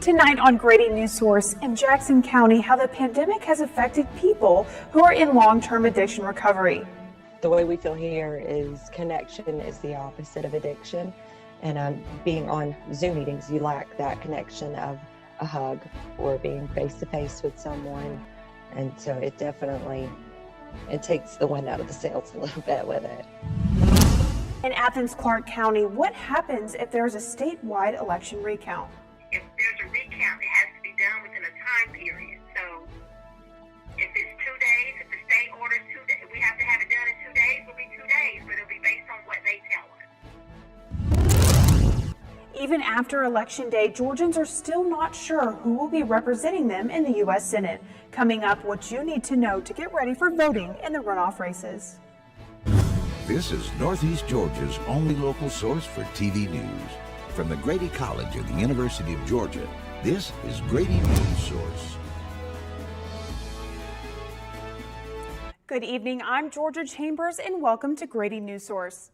Tonight on Grady Newsource in Jackson County, how the pandemic has affected people who are in long-term addiction recovery. The way we feel here is connection is the opposite of addiction. And being on Zoom meetings, you lack that connection of a hug or being face-to-face with someone. And so it takes the wind out of the sails a little bit with it. In Athens, Clark County, what happens if there's a statewide election recount? If there's a recount, it has to be done within a time period. So if it's 2 days, if the state orders 2 days, we have to have it done in 2 days, it'll be 2 days, but it'll be based on what they tell us. Even after Election Day, Georgians are still not sure who will be representing them in the U.S. Senate. Coming up, what you need to know to get ready for voting in the runoff races. This is Northeast Georgia's only local source for TV news. From the Grady College of the University of Georgia, this is Grady Newsource. Good evening, I'm Georgia Chambers and welcome to Grady Newsource.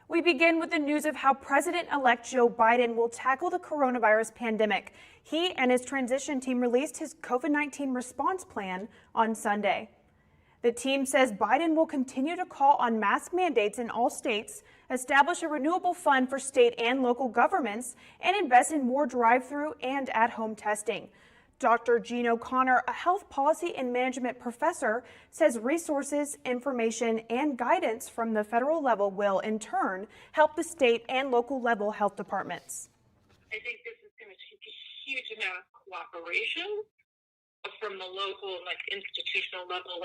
We begin with the news of how President-elect Joe Biden will tackle the coronavirus pandemic. He and his transition team released his COVID-19 response plan on Sunday. The team says Biden will continue to call on mask mandates in all states, establish a renewable fund for state and local governments, and invest in more drive-through and at-home testing. Dr. Gene O'Connor, a health policy and management professor, says resources, information, and guidance from the federal level will, in turn, help the state and local level health departments. I think this is going to take a huge amount of cooperation from the local, institutional level,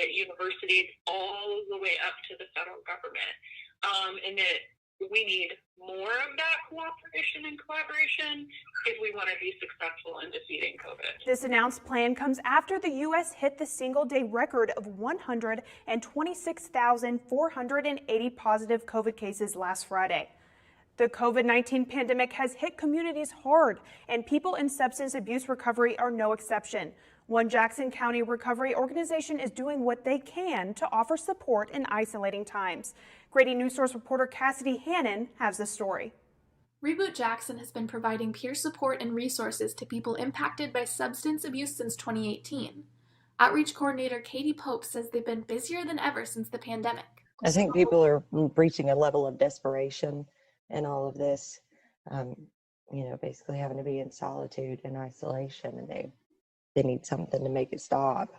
at universities, all the way up to the federal government. And that we need more of that cooperation and collaboration if we want to be successful in defeating COVID. This announced plan comes after the U.S. hit the single-day record of 126,480 positive COVID cases last Friday. The COVID-19 pandemic has hit communities hard, and people in substance abuse recovery are no exception. One Jackson County recovery organization is doing what they can to offer support in isolating times. Grady Newsource reporter Cassidy Hannon has the story. Reboot Jackson has been providing peer support and resources to people impacted by substance abuse since 2018. Outreach coordinator Katie Pope says they've been busier than ever since the pandemic. I think people are reaching a level of desperation in all of this, basically having to be in solitude and isolation, and they need something to make it stop.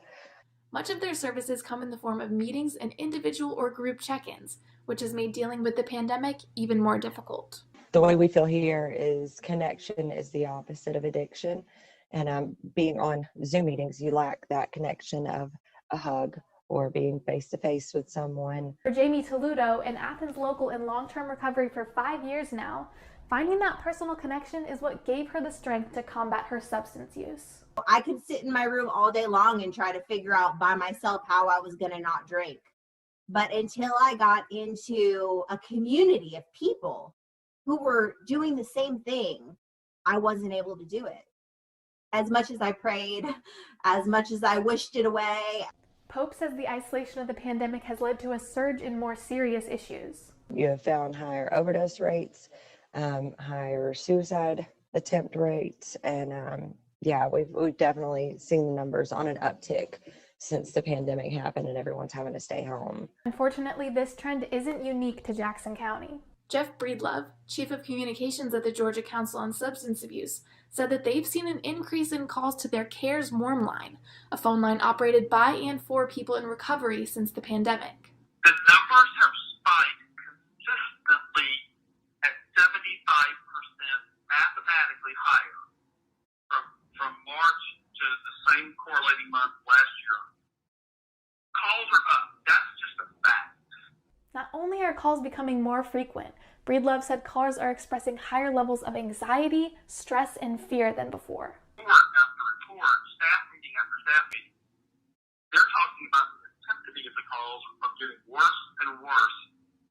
Much of their services come in the form of meetings and individual or group check-ins, which has made dealing with the pandemic even more difficult. The way we feel here is connection is the opposite of addiction. And being on Zoom meetings, you lack that connection of a hug or being face-to-face with someone. For Jamie Toludo, an Athens local in long-term recovery for 5 years now, finding that personal connection is what gave her the strength to combat her substance use. I could sit in my room all day long and try to figure out by myself how I was going to not drink. But until I got into a community of people who were doing the same thing, I wasn't able to do it. As much as I prayed, as much as I wished it away. Pope says the isolation of the pandemic has led to a surge in more serious issues. You have found higher overdose rates, higher suicide attempt rates, and we've definitely seen the numbers on an uptick since the pandemic happened and everyone's having to stay home. Unfortunately, this trend isn't unique to Jackson County. Jeff Breedlove, Chief of Communications at the Georgia Council on Substance Abuse, said that they've seen an increase in calls to their CARES Warm Line, a phone line operated by and for people in recovery since the pandemic. The numbers have spiked consistently at 75% mathematically higher from March to the same correlating month last year. Calls are up. That's just a fact. Not only are calls becoming more frequent, Breedlove said callers are expressing higher levels of anxiety, stress, and fear than before. Report after report, staff meeting after staff meeting, they're talking about the intensity of the calls of getting worse and worse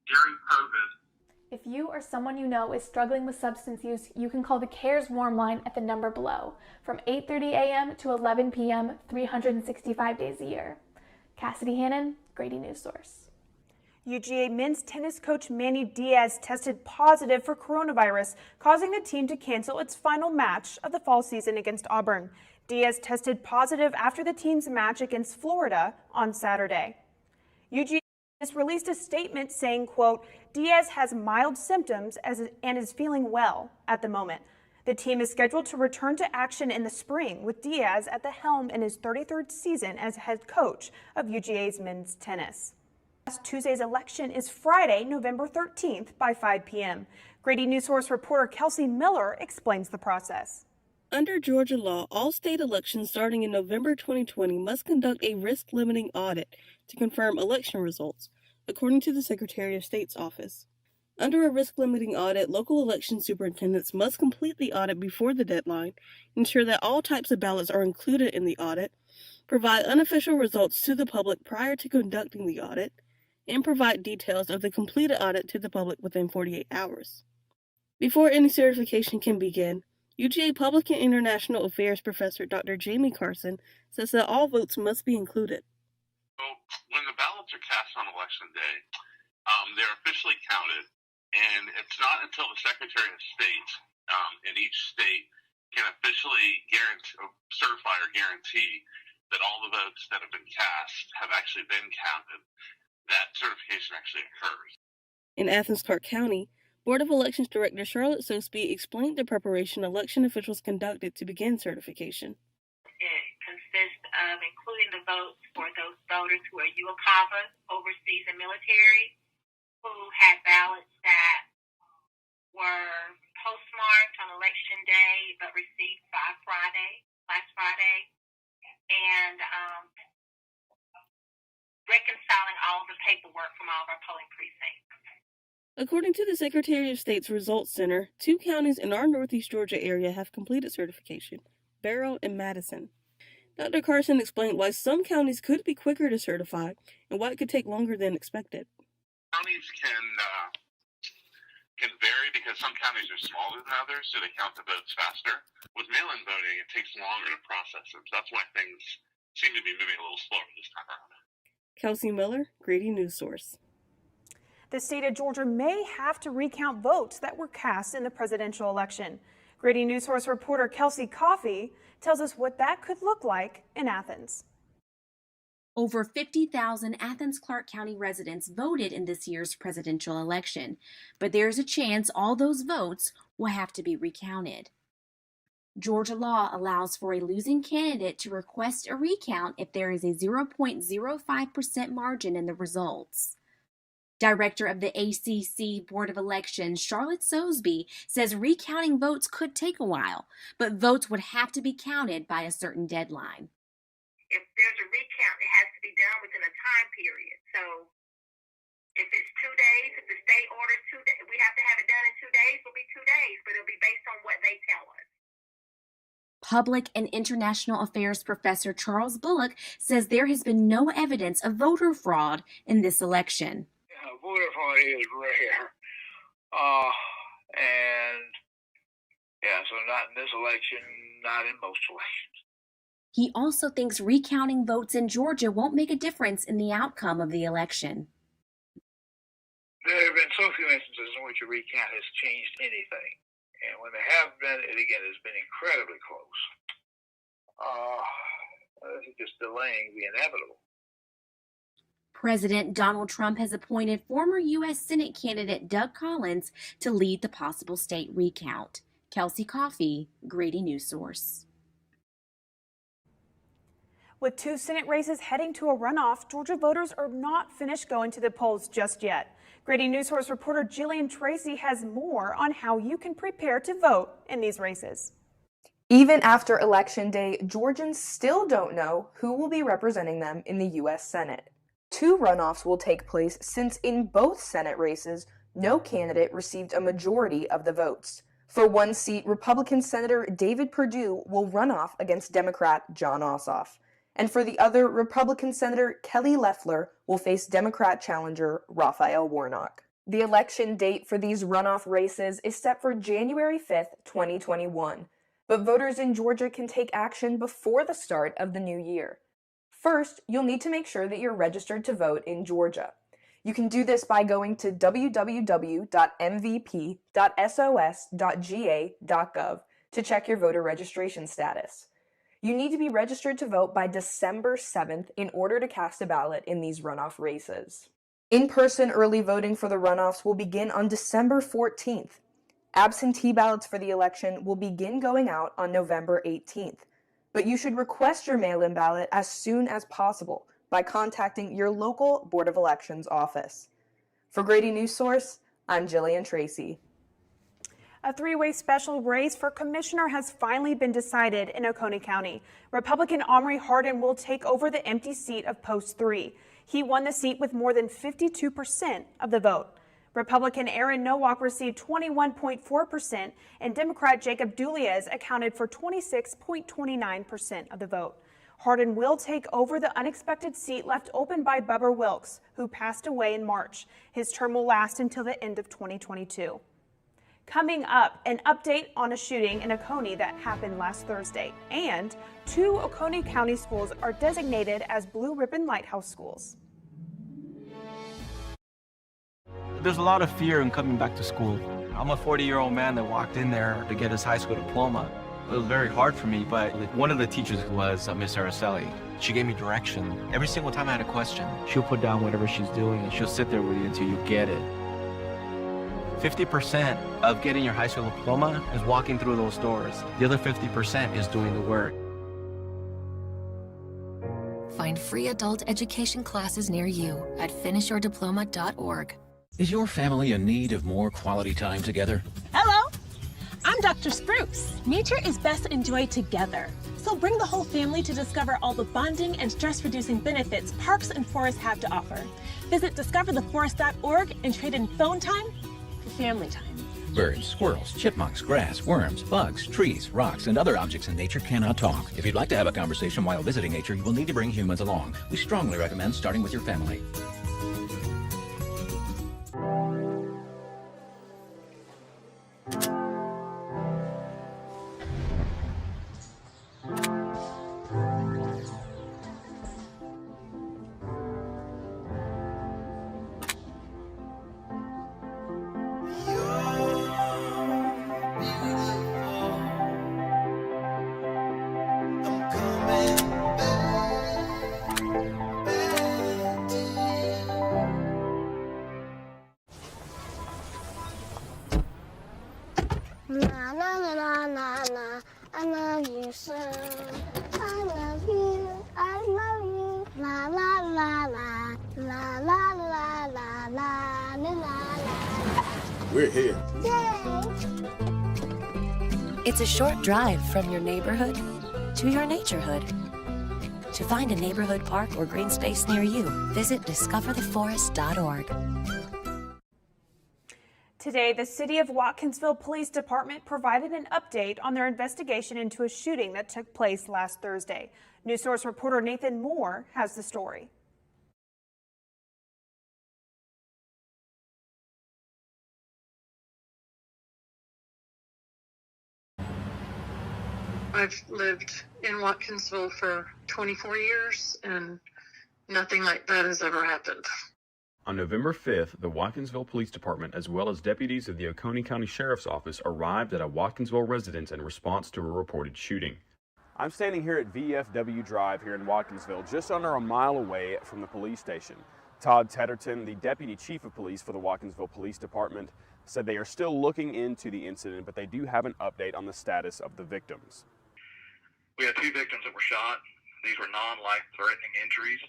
during COVID. If you or someone you know is struggling with substance use, you can call the CARES Warm Line at the number below from 8:30 a.m. to 11 p.m. 365 days a year. Cassidy Hannon, Grady Newsource. UGA men's tennis coach Manny Diaz tested positive for coronavirus, causing the team to cancel its final match of the fall season against Auburn. Diaz tested positive after the team's match against Florida on Saturday. UGA has released a statement saying, quote, Diaz has mild symptoms and is feeling well at the moment. The team is scheduled to return to action in the spring, with Diaz at the helm in his 33rd season as head coach of UGA's men's tennis. Last Tuesday's election is Friday, November 13th by 5 p.m. Grady Newsource reporter Kelsey Miller explains the process. Under Georgia law, all state elections starting in November 2020 must conduct a risk-limiting audit to confirm election results, according to the Secretary of State's office. Under a risk-limiting audit, local election superintendents must complete the audit before the deadline, ensure that all types of ballots are included in the audit, provide unofficial results to the public prior to conducting the audit, and provide details of the completed audit to the public within 48 hours. Before any certification can begin, UGA Public and International Affairs professor Dr. Jamie Carson says that all votes must be included. So when the ballots are cast on election day, they're officially counted. And it's not until the Secretary of State in each state can officially certify or guarantee that all the votes that have been cast have actually been counted that certification actually occurs. In Athens-Clarke County, Board of Elections Director Charlotte Sosby explained the preparation election officials conducted to begin certification. It consists of including the votes for those voters who are UOCAVA, overseas and military, who had ballots that were postmarked on election day but received by last Friday, and reconciling all the paperwork from all of our polling precincts. According to the Secretary of State's Results Center, 2 counties in our Northeast Georgia area have completed certification, Barrow and Madison. Dr. Carson explained why some counties could be quicker to certify and why it could take longer than expected. Counties can vary because some counties are smaller than others, so they count the votes faster. With mail-in voting, it takes longer to process them, so that's why things seem to be moving a little slower this time around. Kelsey Miller, Grady Newsource. The state of Georgia may have to recount votes that were cast in the presidential election. Grady Newsource reporter Kelsey Coffey tells us what that could look like in Athens. Over 50,000 Athens-Clarke County residents voted in this year's presidential election, but there's a chance all those votes will have to be recounted. Georgia law allows for a losing candidate to request a recount if there is a 0.05% margin in the results. Director of the ACC Board of Elections, Charlotte Sosby, says recounting votes could take a while, but votes would have to be counted by a certain deadline. If there's a recount, it has to be done within a time period. So if it's 2 days, if the state orders 2 days, we have to have it done in 2 days, it'll be 2 days, but it'll be based on what they tell us. Public and International Affairs professor Charles Bullock says there has been no evidence of voter fraud in this election. Voter fraud is rare. So not in this election, not in most elections. He also thinks recounting votes in Georgia won't make a difference in the outcome of the election. There have been so few instances in which a recount has changed anything. And when there have been, it again has been incredibly close. This is just delaying the inevitable. President Donald Trump has appointed former U.S. Senate candidate Doug Collins to lead the possible state recount. Kelsey Coffey, Grady Newsource. With 2 Senate races heading to a runoff, Georgia voters are not finished going to the polls just yet. Grady Newsource reporter Jillian Tracy has more on how you can prepare to vote in these races. Even after Election Day, Georgians still don't know who will be representing them in the U.S. Senate. 2 runoffs will take place since in both Senate races, no candidate received a majority of the votes. For one seat, Republican Senator David Perdue will run off against Democrat Jon Ossoff. And for the other, Republican Senator Kelly Loeffler will face Democrat challenger Raphael Warnock. The election date for these runoff races is set for January 5th, 2021. But voters in Georgia can take action before the start of the new year. First, you'll need to make sure that you're registered to vote in Georgia. You can do this by going to www.mvp.sos.ga.gov to check your voter registration status. You need to be registered to vote by December 7th in order to cast a ballot in these runoff races. In-person early voting for the runoffs will begin on December 14th. Absentee ballots for the election will begin going out on November 18th, but you should request your mail-in ballot as soon as possible by contacting your local Board of Elections office. For Grady Newsource, I'm Jillian Tracy. A three-way special race for commissioner has finally been decided in Oconee County. Republican Omri Hardin will take over the empty seat of Post 3. He won the seat with more than 52% of the vote. Republican Aaron Nowak received 21.4%, and Democrat Jacob Duliez accounted for 26.29% of the vote. Hardin will take over the unexpected seat left open by Bubber Wilkes, who passed away in March. His term will last until the end of 2022. Coming up, an update on a shooting in Oconee that happened last Thursday, and 2 Oconee County schools are designated as Blue Ribbon Lighthouse schools. There's a lot of fear in coming back to school. I'm a 40-year-old man that walked in there to get his high school diploma. It was very hard for me, but one of the teachers was Miss Araceli. She gave me direction. Every single time I had a question, she'll put down whatever she's doing and she'll sit there with you until you get it. 50% of getting your high school diploma is walking through those doors. The other 50% is doing the work. Find free adult education classes near you at finishyourdiploma.org. Is your family in need of more quality time together? Hello, I'm Dr. Spruce. Nature is best enjoyed together. So bring the whole family to discover all the bonding and stress-reducing benefits parks and forests have to offer. Visit discovertheforest.org and trade in phone time for family time. Birds, squirrels, chipmunks, grass, worms, bugs, trees, rocks, and other objects in nature cannot talk. If you'd like to have a conversation while visiting nature, you will need to bring humans along. We strongly recommend starting with your family. Na na na na na na, I love you so. I love you, I love you. La la la la, la la la la la la la. We're here. Yay! It's a short drive from your neighborhood to your naturehood. To find a neighborhood park or green space near you, visit discovertheforest.org. Today, the City of Watkinsville Police Department provided an update on their investigation into a shooting that took place last Thursday. Newsource reporter Nathan Moore has the story. I've lived in Watkinsville for 24 years, and nothing like that has ever happened. On November 5th, the Watkinsville Police Department, as well as deputies of the Oconee County Sheriff's Office, arrived at a Watkinsville residence in response to a reported shooting. I'm standing here at VFW Drive here in Watkinsville, just under a mile away from the police station. Todd Tedderton, the Deputy Chief of Police for the Watkinsville Police Department, said they are still looking into the incident, but they do have an update on the status of the victims. We had 2 victims that were shot. These were non-life-threatening injuries.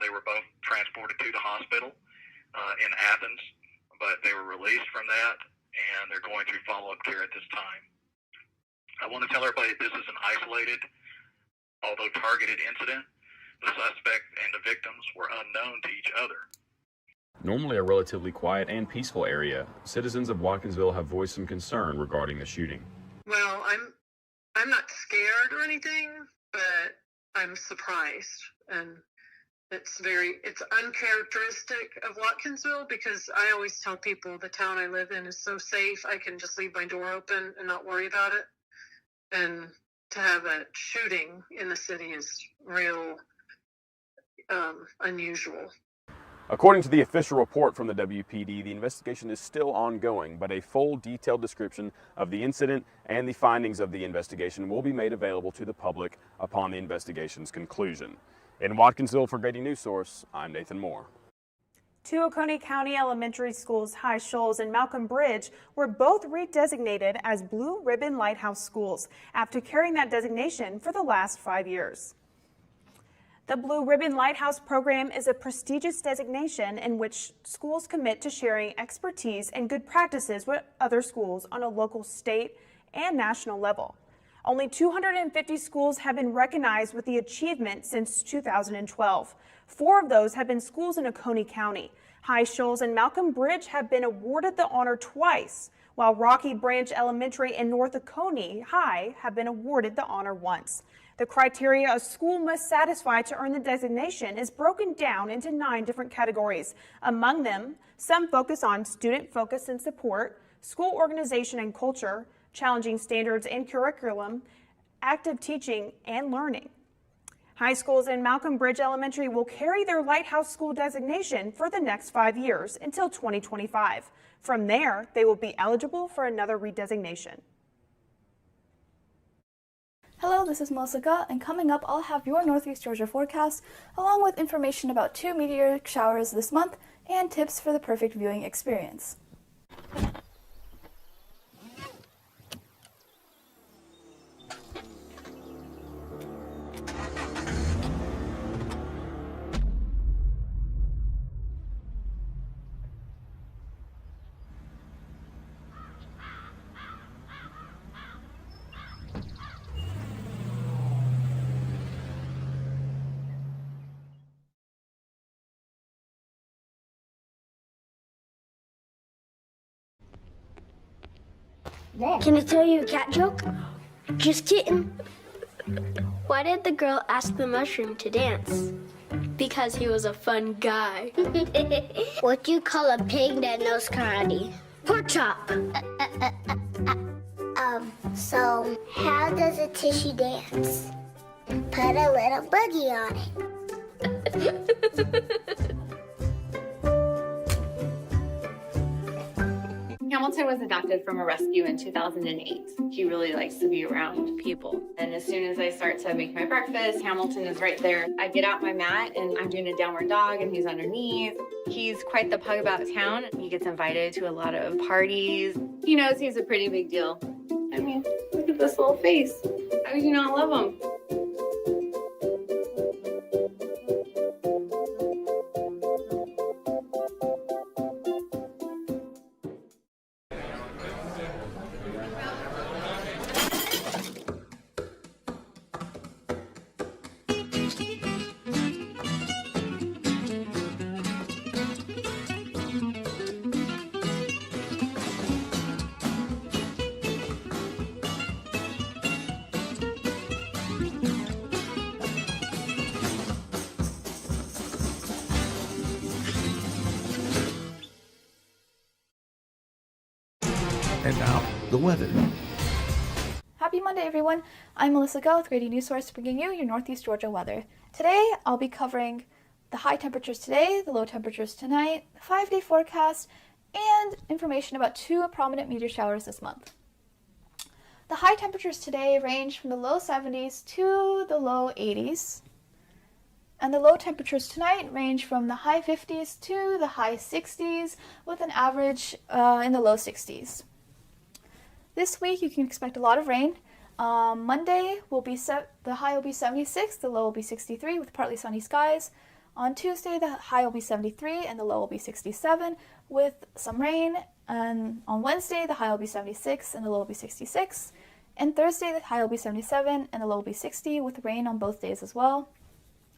They were both transported to the hospital in Athens, but they were released from that, and they're going through follow-up care at this time. I want to tell everybody this is an isolated, although targeted incident. The suspect and the victims were unknown to each other. Normally a relatively quiet and peaceful area, citizens of Watkinsville have voiced some concern regarding the shooting. Well, I'm not scared or anything, but I'm surprised, and it's uncharacteristic of Watkinsville, because I always tell people the town I live in is so safe. I can just leave my door open and not worry about it. And to have a shooting in the city is real unusual. According to the official report from the WPD, the investigation is still ongoing, but a full detailed description of the incident and the findings of the investigation will be made available to the public upon the investigation's conclusion. In Watkinsville for Grady Newsource, I'm Nathan Moore. Two Oconee County elementary schools, High Shoals and Malcolm Bridge, were both redesignated as Blue Ribbon Lighthouse schools after carrying that designation for the last 5 years. The Blue Ribbon Lighthouse program is a prestigious designation in which schools commit to sharing expertise and good practices with other schools on a local, state, and national level. Only 250 schools have been recognized with the achievement since 2012. 4 of those have been schools in Oconee County. High Shoals and Malcolm Bridge have been awarded the honor twice, while Rocky Branch Elementary and North Oconee High have been awarded the honor once. The criteria a school must satisfy to earn the designation is broken down into 9 different categories. Among them, some focus on student focus and support, school organization and culture, challenging standards and curriculum, active teaching, and learning. High schools in Malcolm Bridge Elementary will carry their Lighthouse School designation for the next 5 years until 2025. From there, they will be eligible for another redesignation. Hello, this is Melissa Gott, and coming up, I'll have your Northeast Georgia forecast, along with information about 2 meteoric showers this month and tips for the perfect viewing experience. Can I tell you a cat joke? Just kidding. Why did the girl ask the mushroom to dance? Because he was a fun guy. What do you call a pig that knows karate? Pork chop. So how does a tissue dance? Put a little boogie on it. Hamilton was adopted from a rescue in 2008. He really likes to be around people. And as soon as I start to make my breakfast, Hamilton is right there. I get out my mat and I'm doing a downward dog and he's underneath. He's quite the pug about town. He gets invited to a lot of parties. He knows he's a pretty big deal. I mean, look at this little face. How do you not love him? And now, the weather. Happy Monday, everyone. I'm Melissa Gott with Grady Newsource, bringing you your Northeast Georgia weather. Today, I'll be covering the high temperatures today, the low temperatures tonight, the 5-day forecast, and information about 2 prominent meteor showers this month. The high temperatures today range from the low 70s to the low 80s. And the low temperatures tonight range from the high 50s to the high 60s, with an average in the low 60s. This week you can expect a lot of rain. Monday the high will be 76, the low will be 63 with partly sunny skies. On Tuesday the high will be 73 and the low will be 67 with some rain. And on Wednesday the high will be 76 and the low will be 66. And Thursday the high will be 77 and the low will be 60 with rain on both days as well.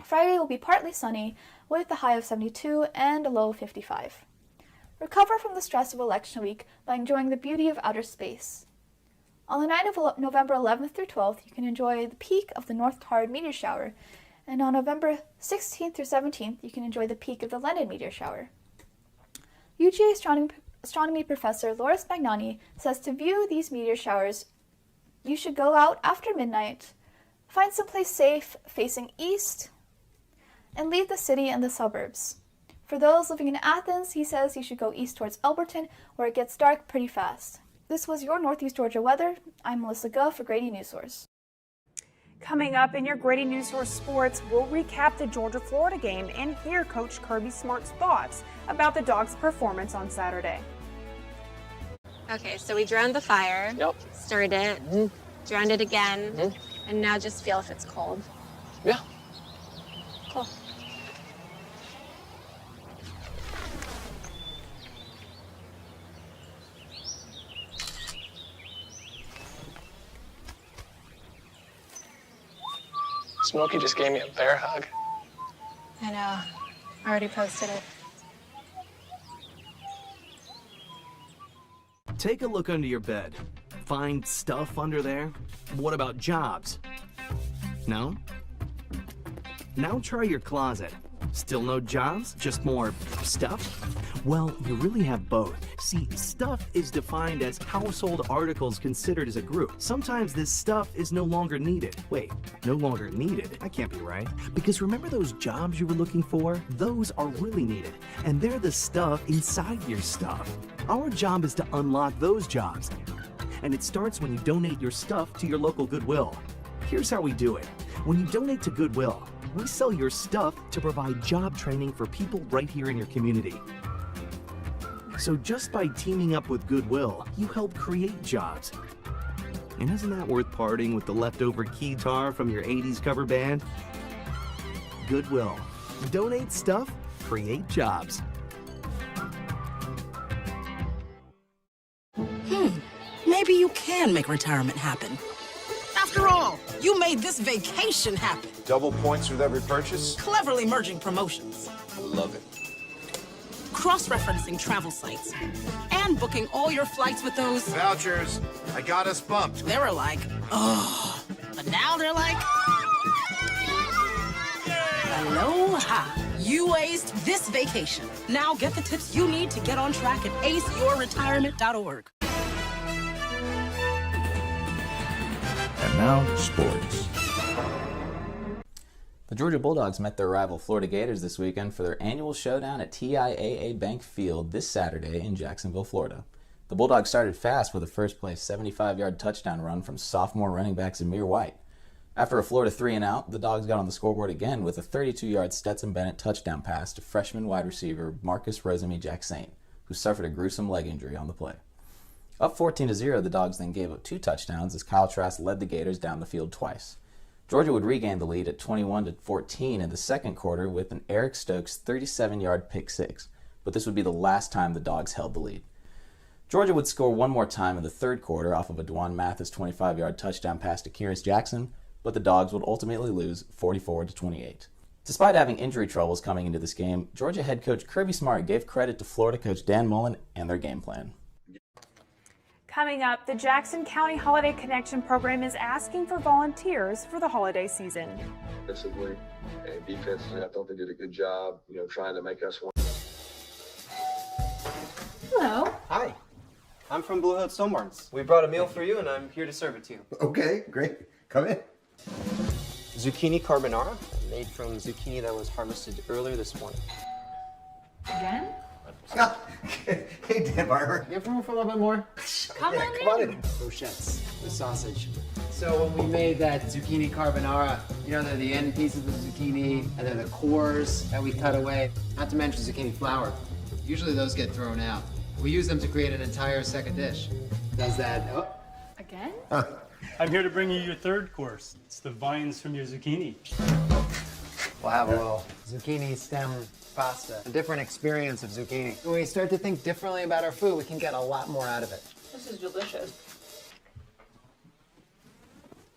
Friday will be partly sunny with the high of 72 and a low of 55. Recover from the stress of election week by enjoying the beauty of outer space. On the night of November 11th through 12th, you can enjoy the peak of the North Tard meteor shower. And on November 16th through 17th, you can enjoy the peak of the London meteor shower. UGA astronomy professor Loris Magnani says to view these meteor showers, you should go out after midnight, find someplace safe facing east, and leave the city and the suburbs. For those living in Athens, he says you should go east towards Elberton, where it gets dark pretty fast. This was your Northeast Georgia weather. I'm Melissa Guh for Grady Newsource. Coming up in your Grady Newsource Sports, we'll recap the Georgia-Florida game and hear Coach Kirby Smart's thoughts about the Dogs' performance on Saturday. Okay, so we drowned the fire, stirred it, drowned it again, and now just feel if it's cold. Yeah. Cool. Smokey just gave me a bear hug. I know. I already posted it. Take a look under your bed. Find stuff under there? What about jobs? No? Now try your closet. Still no jobs? Just more stuff? Well, you really have both. See, stuff is defined as household articles considered as a group. Sometimes this stuff is no longer needed. Wait, no longer needed? That can't be right. Because remember those jobs you were looking for? Those are really needed, and they're the stuff inside your stuff. Our job is to unlock those jobs, and it starts when you donate your stuff to your local Goodwill. Here's how we do it. When you donate to Goodwill, we sell your stuff to provide job training for people right here in your community. So just by teaming up with Goodwill, you help create jobs. And isn't that worth parting with the leftover keytar from your 80s cover band? Goodwill. Donate stuff, create jobs. Maybe you can make retirement happen. After all, you made this vacation happen. Double points with every purchase? Cleverly merging promotions. I love it. Cross-referencing travel sites. And booking all your flights with those... Vouchers. I got us bumped. They were like, oh. But now they're like... Aloha. You aced this vacation. Now get the tips you need to get on track at aceyourretirement.org. And now, sports. The Georgia Bulldogs met their rival Florida Gators this weekend for their annual showdown at TIAA Bank Field this Saturday in Jacksonville, Florida. The Bulldogs started fast with a first-place 75-yard touchdown run from sophomore running back Zamir White. After a Florida 3-and-out, the Dogs got on the scoreboard again with a 32-yard Stetson Bennett touchdown pass to freshman wide receiver Marcus Rosemy-Jacksaint, who suffered a gruesome leg injury on the play. Up 14-0, the Dogs then gave up 2 touchdowns as Kyle Trask led the Gators down the field twice. Georgia would regain the lead at 21-14 in the second quarter with an Eric Stokes 37-yard pick six, but this would be the last time the Dogs held the lead. Georgia would score one more time in the third quarter off of a Dwan Mathis 25-yard touchdown pass to Kyrus Jackson, but the Dogs would ultimately lose 44-28. Despite having injury troubles coming into this game, Georgia head coach Kirby Smart gave credit to Florida coach Dan Mullen and their game plan. Coming up, the Jackson County Holiday Connection program is asking for volunteers for the holiday season. Offensively and defensively, I thought they did a good job, trying to make us win. Hello. Hi. I'm from Blue Hill Stone Barns. We brought a meal for you, and I'm here to serve it to you. Okay, great. Come in. Zucchini carbonara, made from zucchini that was harvested earlier this morning. Again? Hey, Dan Barber. Give room for a little bit more. Come on in. Brochettes, the sausage. So when we made that zucchini carbonara, they're the end pieces of the zucchini, and they're the cores that we cut away. Not to mention zucchini flour. Usually those get thrown out. We use them to create an entire second dish. Does that... Oh. Again? I'm here to bring you your third course. It's the vines from your zucchini. We'll have a little zucchini stem pasta. A different experience of zucchini. When we start to think differently about our food, we can get a lot more out of it. This is delicious.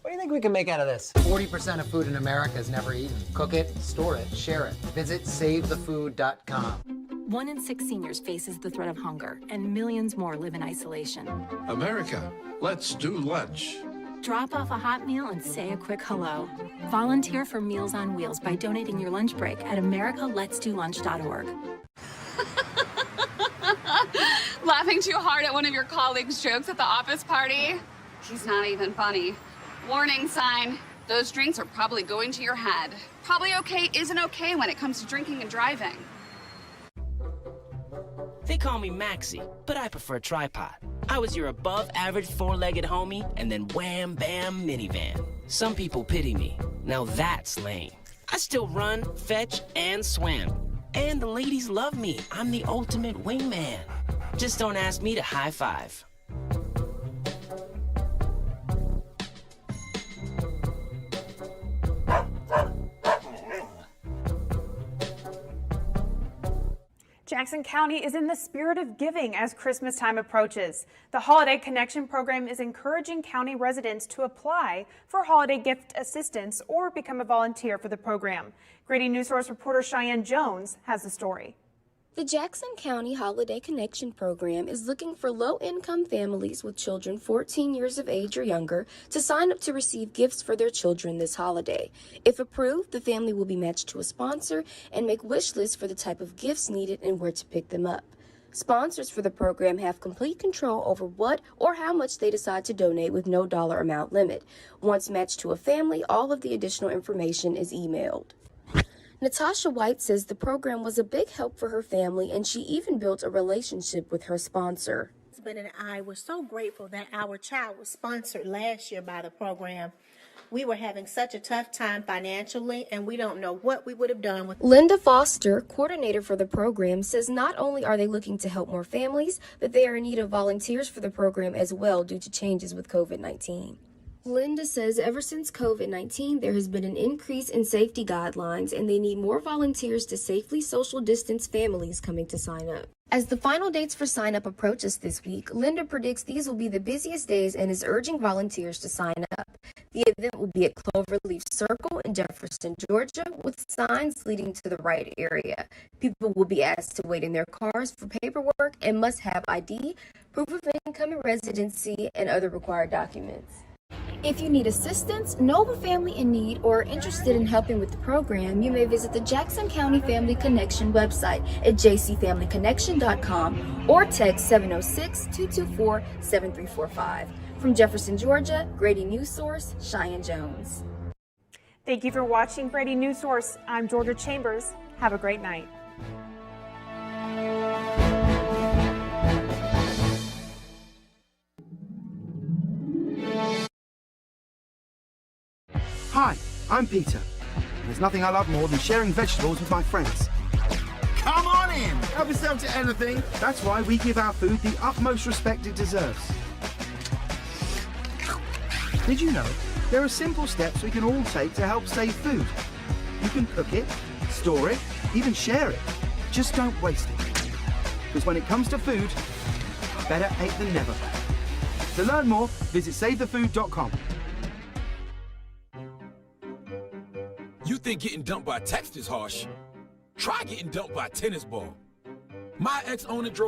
What do you think we can make out of this? 40% of food in America is never eaten. Cook it, store it, share it. Visit SaveTheFood.com. 1 in 6 seniors faces the threat of hunger, and millions more live in isolation. America, let's do lunch. Drop off a hot meal and say a quick hello. Volunteer for Meals on Wheels by donating your lunch break at americaletsdolunch.org. Laughing too hard at one of your colleagues' jokes at the office party? He's not even funny. Warning sign. Those drinks are probably going to your head. Probably okay isn't okay when it comes to drinking and driving. They call me Maxie, but I prefer tripod. I was your above-average four-legged homie, and then wham, bam, minivan. Some people pity me. Now that's lame. I still run, fetch, and swim. And the ladies love me. I'm the ultimate wingman. Just don't ask me to high five. Jackson County is in the spirit of giving as Christmas time approaches. The Holiday Connection program is encouraging county residents to apply for holiday gift assistance or become a volunteer for the program. Grady Newsource reporter Cheyenne Jones has the story. The Jackson County Holiday Connection program is looking for low-income families with children 14 years of age or younger to sign up to receive gifts for their children this holiday. If approved, the family will be matched to a sponsor and make wish lists for the type of gifts needed and where to pick them up. Sponsors for the program have complete control over what or how much they decide to donate with no dollar amount limit. Once matched to a family, all of the additional information is emailed. Natasha White says the program was a big help for her family, and she even built a relationship with her sponsor. My husband and I were so grateful that our child was sponsored last year by the program. We were having such a tough time financially, and we don't know what we would have done with. Linda Foster, coordinator for the program, says not only are they looking to help more families, but they are in need of volunteers for the program as well due to changes with COVID-19. Linda says ever since COVID-19, there has been an increase in safety guidelines, and they need more volunteers to safely social distance families coming to sign up. As the final dates for sign up approaches this week, Linda predicts these will be the busiest days and is urging volunteers to sign up. The event will be at Cloverleaf Circle in Jefferson, Georgia, with signs leading to the right area. People will be asked to wait in their cars for paperwork and must have ID, proof of income and residency, and other required documents. If you need assistance, know of a family in need, or are interested in helping with the program, you may visit the Jackson County Family Connection website at jcfamilyconnection.com or text 706-224-7345. From Jefferson, Georgia, Grady Newsource, Cheyenne Jones. Thank you for watching Grady Newsource. I'm Georgia Chambers. Have a great night. Hi, I'm Peter. There's nothing I love more than sharing vegetables with my friends. Come on in! Help yourself to anything. That's why we give our food the utmost respect it deserves. Did you know there are simple steps we can all take to help save food? You can cook it, store it, even share it. Just don't waste it. Because when it comes to food, better ate than never. To learn more, visit SaveTheFood.com. You think getting dumped by text is harsh? Try getting dumped by a tennis ball. My ex-owner drove